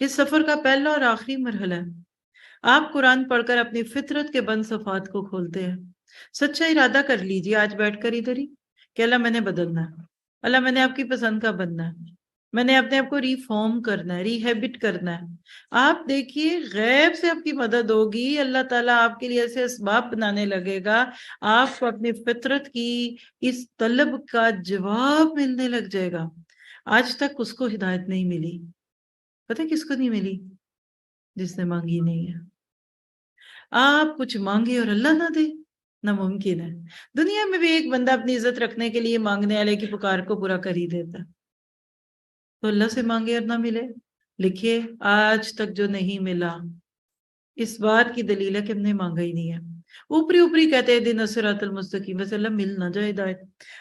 اس سفر کا پہلا اور آخری مرحلہ ہے۔ آپ قرآن پڑھ کر اپنی فطرت کے بند صفات کو کھولتے ہیں۔ سچا ارادہ کر لیجیے آج بیٹھ کر ادھر ہی کہ اللہ میں نے بدلنا ہے، اللہ میں نے آپ کی پسند کا بننا ہے، میں نے اپنے آپ کو ریفارم کرنا ہے، ری ہیبٹ کرنا ہے۔ آپ دیکھیے غیب سے آپ کی مدد ہوگی، اللہ تعالیٰ آپ کے لیے ایسے اسباب بنانے لگے گا، آپ کو اپنی فطرت کی اس طلب کا جواب ملنے لگ جائے گا۔ آج تک اس کو ہدایت نہیں ملی، پتہ کس کو نہیں ملی؟ جس نے مانگی نہیں ہے۔ آپ کچھ مانگے اور اللہ نہ دے، ناممکن ہے۔ دنیا میں بھی ایک بندہ اپنی عزت رکھنے کے لیے مانگنے والے کی پکار کو پورا کر ہی دیتا ہے، تو اللہ سے مانگے اور نہ ملے؟ لکھیے آج تک جو نہیں ملا، اس بات کی دلیل ہے کہ ہم نے مانگا ہی نہیں ہے۔ اوپری اوپری کہتے ہیں دن الصراط المستقیم، بس اللہ مل نہ جائے ہدایت،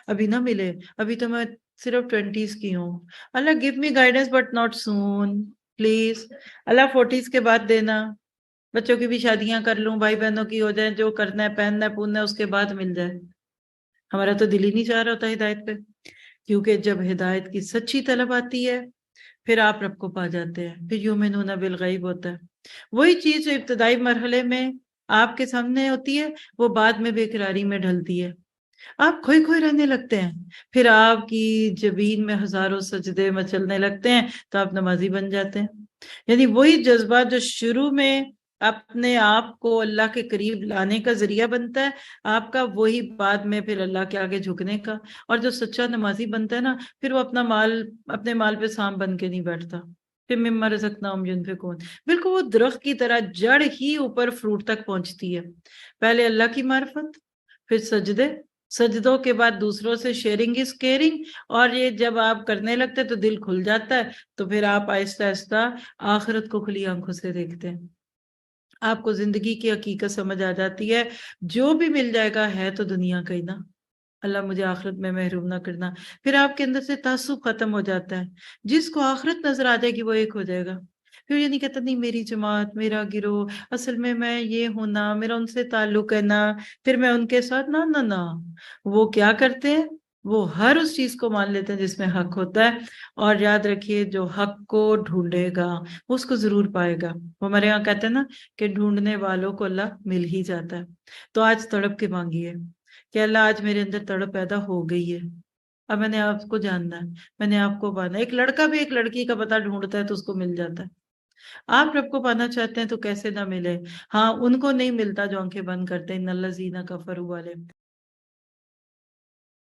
ابھی نہ ملے، ابھی تو میں صرف 20s کی ہوں، اللہ give me guidance but not soon please, اللہ 40s کے بعد دینا، بچوں کی بھی شادیاں کر لوں، بھائی بہنوں کی ہو جائیں، جو کرنا ہے پہننا ہے پوننا ہے اس کے بعد مل جائے۔ ہمارا تو دل ہی نہیں چاہ رہا ہوتا ہدایت پہ، کیونکہ جب ہدایت کی سچی طلب آتی ہے پھر آپ رب کو پا جاتے ہیں، پھر یؤمنون بالغیب ہوتا ہے۔ وہی چیز جو ابتدائی مرحلے میں آپ کے سامنے ہوتی ہے وہ بعد میں بے قراری میں ڈھلتی ہے، آپ کھوئے کھوئے رہنے لگتے ہیں، پھر آپ کی جبین میں ہزاروں سجدے مچلنے لگتے ہیں تو آپ نمازی بن جاتے ہیں۔ یعنی وہی جذبہ جو شروع میں اپنے آپ کو اللہ کے قریب لانے کا ذریعہ بنتا ہے آپ کا، وہی بعد میں پھر اللہ کے آگے جھکنے کا۔ اور جو سچا نمازی بنتا ہے نا، پھر وہ اپنے مال پہ سانپ بن کے نہیں بیٹھتا، پھر مما رزقناہم ينفقون، بالکل وہ درخت کی طرح جڑ ہی اوپر فروٹ تک پہنچتی ہے۔ پہلے اللہ کی معرفت، پھر سجدے، سجدوں کے بعد دوسروں سے شیئرنگ از کیئرنگ، اور یہ جب آپ کرنے لگتے تو دل کھل جاتا ہے، تو پھر آپ آہستہ آہستہ آخرت کو کھلی آنکھوں سے دیکھتے ہیں، آپ کو زندگی کی حقیقت سمجھ آ جاتی ہے۔ جو بھی مل جائے گا ہے تو دنیا کا ہی نا، اللہ مجھے آخرت میں محروم نہ کرنا۔ پھر آپ کے اندر سے تعصب ختم ہو جاتا ہے، جس کو آخرت نظر آ جائے گی وہ ایک ہو جائے گا۔ پھر یہ نہیں کہتا نہیں میری جماعت، میرا گروہ، اصل میں یہ ہوں نا، میرا ان سے تعلق ہے نا، پھر میں ان کے ساتھ نہ نہ نہ۔ وہ کیا کرتے ہیں؟ وہ ہر اس چیز کو مان لیتے ہیں جس میں حق ہوتا ہے، اور یاد رکھیے جو حق کو ڈھونڈے گا وہ اس کو ضرور پائے گا۔ وہ ہمارے یہاں کہتے ہیں نا کہ ڈھونڈنے والوں کو اللہ مل ہی جاتا ہے۔ تو آج تڑپ کے مانگیے کہ اللہ آج میرے اندر تڑپ پیدا ہو گئی ہے، اب میں نے آپ کو جاننا ہے، میں نے آپ کو پانا ہے۔ ایک لڑکا بھی ایک لڑکی کا پتہ ڈھونڈتا ہے تو اس کو مل جاتا ہے۔ آپ رب کو پانا چاہتے ہیں تو کیسے نہ ملے؟ ہاں ان کو نہیں ملتا جو آنکھیں بند کرتے ہیں، ان الذین کفروا والے۔